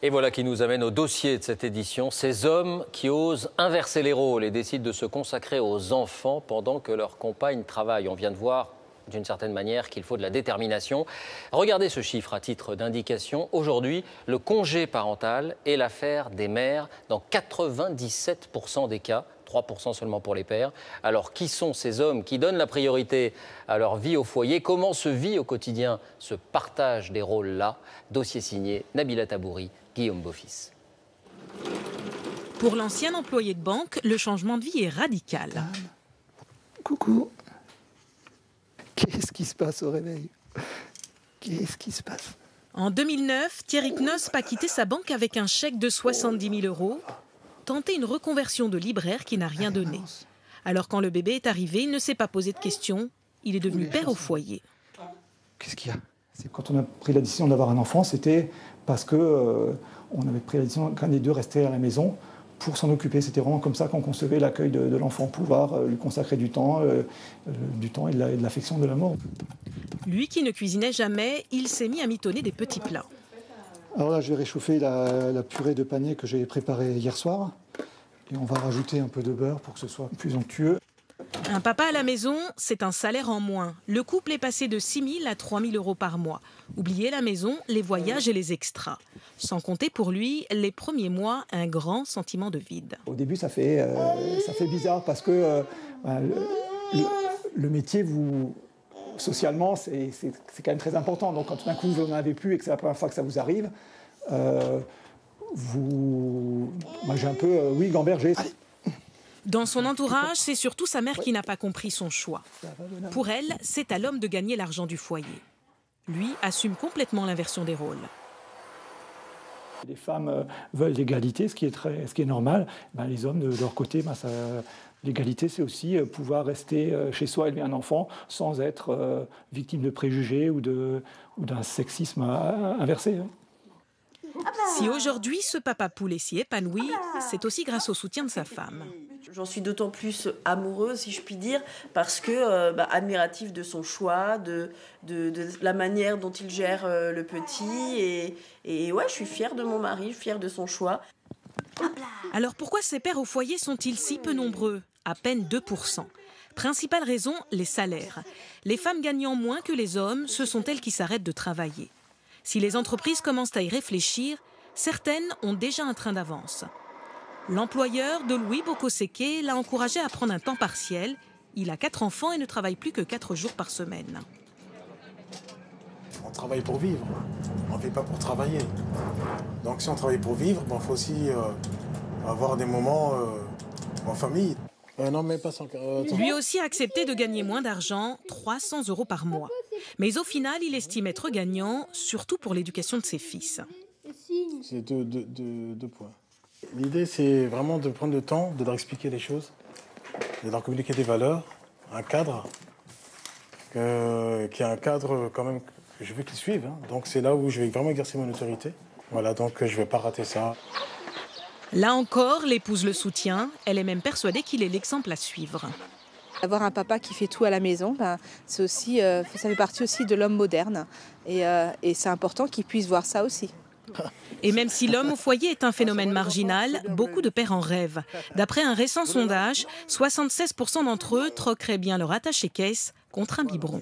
Et voilà qui nous amène au dossier de cette édition. Ces hommes qui osent inverser les rôles et décident de se consacrer aux enfants pendant que leurs compagnes travaillent. On vient de voir d'une certaine manière qu'il faut de la détermination. Regardez ce chiffre à titre d'indication. Aujourd'hui, le congé parental est l'affaire des mères dans 97% des cas. 3% seulement pour les pères. Alors, qui sont ces hommes qui donnent la priorité à leur vie au foyer? Comment se vit au quotidien ce partage des rôles-là? Dossier signé Nabila Tabouri, Guillaume Beaufils. Pour l'ancien employé de banque, le changement de vie est radical. Coucou. Qu'est-ce qui se passe au réveil? Qu'est-ce qui se passe? En 2009, Thierry Knosp a quitté sa banque avec un chèque de 70 000 €. Tenter une reconversion de libraire qui n'a rien donné. Alors quand le bébé est arrivé, il ne s'est pas posé de questions. Il est devenu père au foyer. Qu'est-ce qu'il y a? C'est quand on a pris la décision d'avoir un enfant, c'était parce que on avait pris la décision qu'un des deux restait à la maison pour s'en occuper. C'était vraiment comme ça qu'on concevait l'accueil de l'enfant, pouvoir lui consacrer du temps et de l'affection, de l'amour. Lui qui ne cuisinait jamais, il s'est mis à mitonner des petits plats. Alors là, je vais réchauffer la purée de panais que j'ai préparée hier soir. Et on va rajouter un peu de beurre pour que ce soit plus onctueux. Un papa à la maison, c'est un salaire en moins. Le couple est passé de 6 000 à 3 000 € par mois. Oubliez la maison, les voyages et les extras. Sans compter pour lui, les premiers mois, un grand sentiment de vide. Au début, ça fait bizarre parce que le métier, socialement, c'est quand même très important. Donc quand tout d'un coup, vous n'en avez plus et que c'est la première fois que ça vous arrive, moi j'ai un peu, gambergé. Dans son entourage, c'est surtout sa mère qui n'a pas compris son choix. Pour elle, c'est à l'homme de gagner l'argent du foyer. Lui assume complètement l'inversion des rôles. Les femmes veulent l'égalité, ce qui est normal. Les hommes, de leur côté, l'égalité, c'est aussi pouvoir rester chez soi, élever un enfant, sans être victime de préjugés ou d'un sexisme inversé. Si aujourd'hui ce papa poulet s'y épanouit, c'est aussi grâce au soutien de sa femme. J'en suis d'autant plus amoureuse, si je puis dire, parce que admirative de son choix, de la manière dont il gère le petit. Et ouais, je suis fière de mon mari, fière de son choix. Alors pourquoi ces pères au foyer sont-ils si peu nombreux? À peine 2%. Principale raison, les salaires. Les femmes gagnant moins que les hommes, ce sont elles qui s'arrêtent de travailler. Si les entreprises commencent à y réfléchir, certaines ont déjà un train d'avance. L'employeur de Louis Bokoseke l'a encouragé à prendre un temps partiel. Il a 4 enfants et ne travaille plus que 4 jours par semaine. On travaille pour vivre, on ne vit pas pour travailler. Donc si on travaille pour vivre, il faut aussi avoir des moments en famille. Non, mais pas sans... Lui aussi a accepté de gagner moins d'argent, 300 € par mois. Mais au final, il estime être gagnant, surtout pour l'éducation de ses fils. C'est deux points. L'idée, c'est vraiment de prendre le temps de leur expliquer les choses, de leur communiquer des valeurs, un cadre, qui est un cadre quand même que je veux qu'ils suivent. Donc c'est là où je vais vraiment exercer mon autorité. Voilà, donc je ne vais pas rater ça. Là encore, l'épouse le soutient. Elle est même persuadée qu'il est l'exemple à suivre. Avoir un papa qui fait tout à la maison, ça fait partie aussi de l'homme moderne. Et c'est important qu'il puisse voir ça aussi. Et même si l'homme au foyer est un phénomène marginal, beaucoup de pères en rêvent. D'après un récent sondage, 76% d'entre eux troqueraient bien leur attaché-caisse contre un biberon.